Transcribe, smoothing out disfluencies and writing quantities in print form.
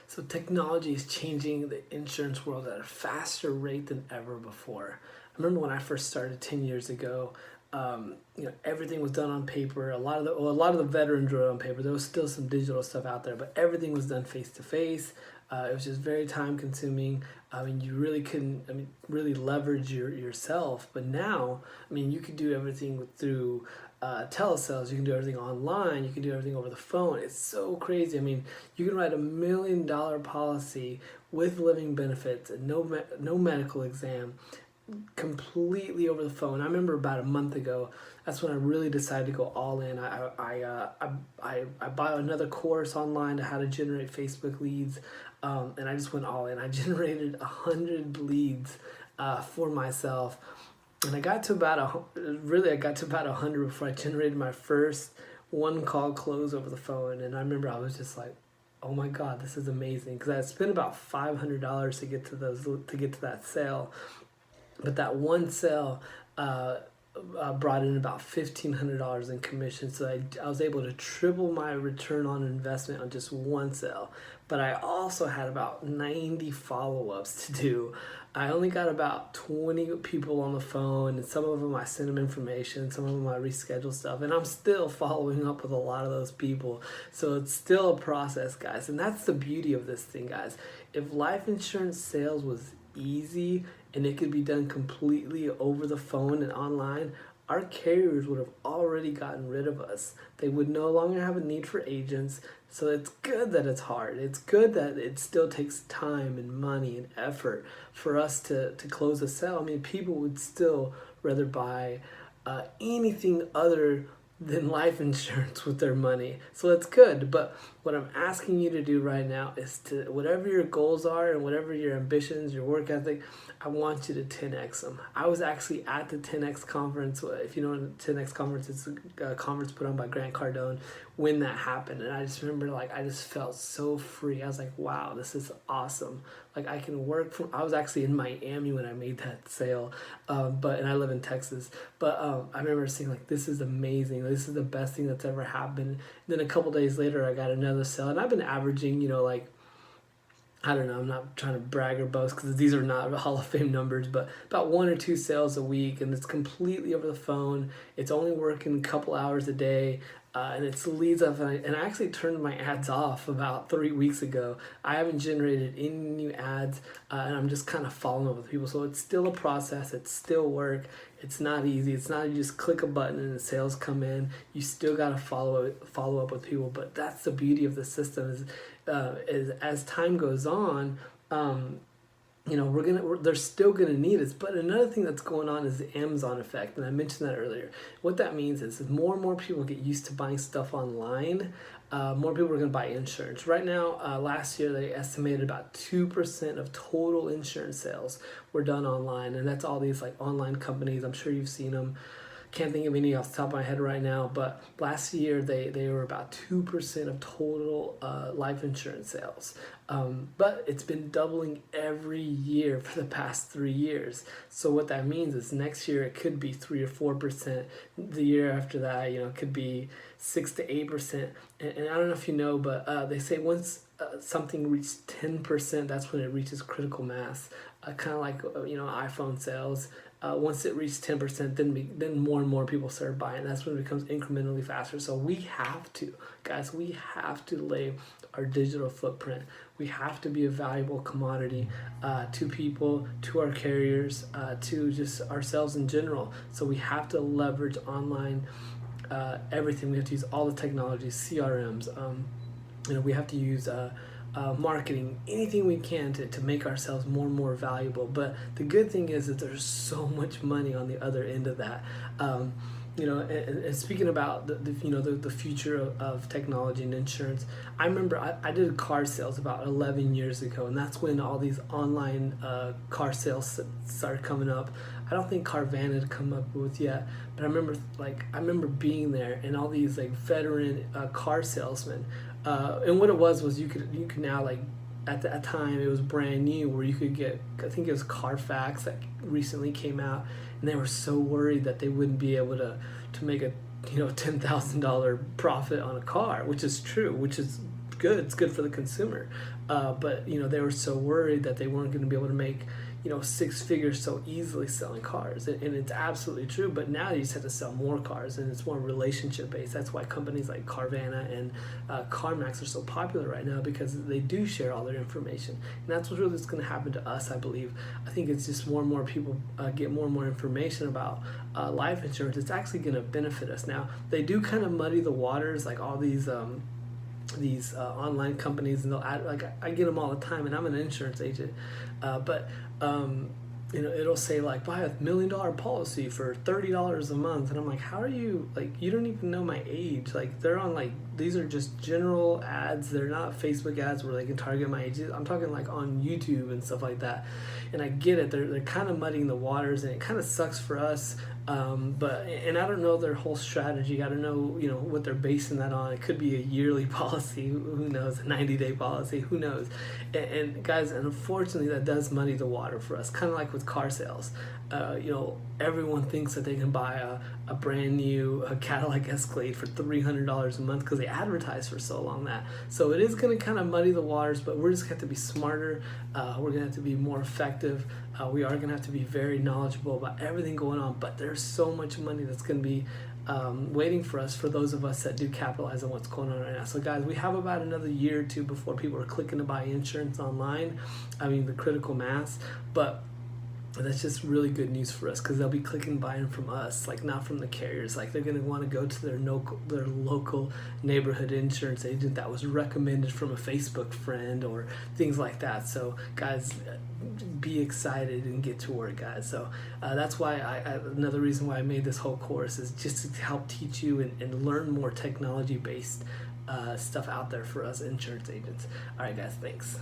So technology is changing the insurance world at a faster rate than ever before. I remember when I first started 10 years ago, everything was done on paper. A lot of the veterans wrote on paper. There was still some digital stuff out there, but everything was done face to face. It was just very time consuming. I mean, you really couldn't, really leverage yourself. But now, you could do everything through telesales. You can do everything online. You can do everything over the phone. It's so crazy. You can write $1 million policy with living benefits and no medical exam completely over the phone. I remember about a month ago, that's when I really decided to go all in. I bought another course online to how to generate Facebook leads, and I just went all in. I generated 100 leads for myself, and I got to about 100 before I generated my first one call close over the phone. And I remember I was just like, oh my God, this is amazing, because I spent about $500 to get to that sale. But that one sale brought in about $1,500 in commission. So I was able to triple my return on investment on just one sale. But I also had about 90 follow-ups to do. I only got about 20 people on the phone, and some of them I sent them information, some of them I rescheduled stuff, and I'm still following up with a lot of those people. So it's still a process, guys. And that's the beauty of this thing, guys. If life insurance sales was easy and it could be done completely over the phone and online, our carriers would have already gotten rid of us. They would no longer have a need for agents. So it's good that it's hard. It's good that it still takes time and money and effort for us to close a sale. People would still rather buy anything other than life insurance with their money. So it's good. But what I'm asking you to do right now is to, whatever your goals are and whatever your ambitions, your work ethic, I want you to 10x them. I was actually at the 10x conference. If you know what the 10x conference, it's a conference put on by Grant Cardone, when that happened. And I just remember, I just felt so free. I was like, wow, this is awesome. I can work from, I was actually in Miami when I made that sale, and I live in Texas. But I remember saying, this is amazing. This is the best thing that's ever happened. And then a couple days later, I got another sale, and I've been averaging, I don't know, I'm not trying to brag or boast because these are not Hall of Fame numbers, but about 1 or 2 sales a week, and it's completely over the phone. It's only working a couple hours a day, and it's leads up. And I actually turned my ads off about 3 weeks ago. I haven't generated any new ads, and I'm just kind of following up with people. So it's still a process. It's still work. It's not easy. It's not you just click a button and the sales come in. You still got to follow up with people. But that's the beauty of the system is as time goes on, they're still gonna need us. But another thing that's going on is the Amazon effect, and I mentioned that earlier. What that means is more and more people get used to buying stuff online. More people are gonna buy insurance. Right now, last year they estimated about 2% of total insurance sales were done online, and that's all these online companies. I'm sure you've seen them. Can't think of any off the top of my head right now, but last year they were about 2% of total life insurance sales. But it's been doubling every year for the past 3 years. So what that means is next year it could be 3 or 4%. The year after that, it could be 6 to 8%. And I don't know if you know, but they say once something reaches 10%, that's when it reaches critical mass. Kind of like iPhone sales. Once it reaches 10%, then more and more people start buying. That's when it becomes incrementally faster. So we have to lay our digital footprint. We have to be a valuable commodity to people, to our carriers, to just ourselves in general. So we have to leverage online everything. We have to use all the technologies, CRMs. We have to use marketing, anything we can to make ourselves more and more valuable. But the good thing is that there's so much money on the other end of that. And speaking about the future of technology and insurance, I remember I did car sales about 11 years ago, and that's when all these online car sales started coming up. I don't think Carvana had come up with yet, but I remember being there and all these veteran car salesmen. And what it was you could now at that time it was brand new where you could get, I think it was Carfax that recently came out, and they were so worried that they wouldn't be able to make a $10,000 profit on a car, which is true, which is good. It's good for the consumer. But they were so worried that they weren't going to be able to make six figures so easily selling cars, and it's absolutely true. But now you just have to sell more cars, and it's more relationship based. That's why companies like Carvana and CarMax are so popular right now, because they do share all their information, and that's what really is going to happen to us, I believe. I think it's just more and more people get more and more information about life insurance. It's actually going to benefit us. Now they do kind of muddy the waters, like all these online companies, and they'll add, like, I get them all the time, and I'm an insurance agent, but it'll say like, buy $1 million policy for $30 a month, and I'm like, how are you, like, you don't even know my age. Like, they're on, like, these are just general ads. They're not Facebook ads where they can target my age. I'm talking like on YouTube and stuff like that. And I get it, they're kind of muddying the waters, and it kind of sucks for us. But I don't know their whole strategy. I don't know, what they're basing that on. It could be a yearly policy, who knows, a 90-day policy, who knows. And guys, unfortunately, that does muddy the water for us, kind of like with car sales. Everyone thinks that they can buy a brand new Cadillac Escalade for $300 a month because they advertise for so long that. So it is going to kind of muddy the waters, but we're just going to have to be smarter. We're going to have to be more effective. We are going to have to be very knowledgeable about everything going on, but there's so much money that's going to be waiting for us, for those of us that do capitalize on what's going on right now. So guys, we have about another year or two before people are clicking to buy insurance online. I mean, the critical mass, but that's just really good news for us, because they'll be clicking buying from us, like not from the carriers. Like, they're going to want to go to their local neighborhood insurance agent that was recommended from a Facebook friend or things like that. So guys, be excited and get to work, guys. So that's why another reason why I made this whole course is just to help teach you and learn more technology based stuff out there for us insurance agents. All right guys, thanks.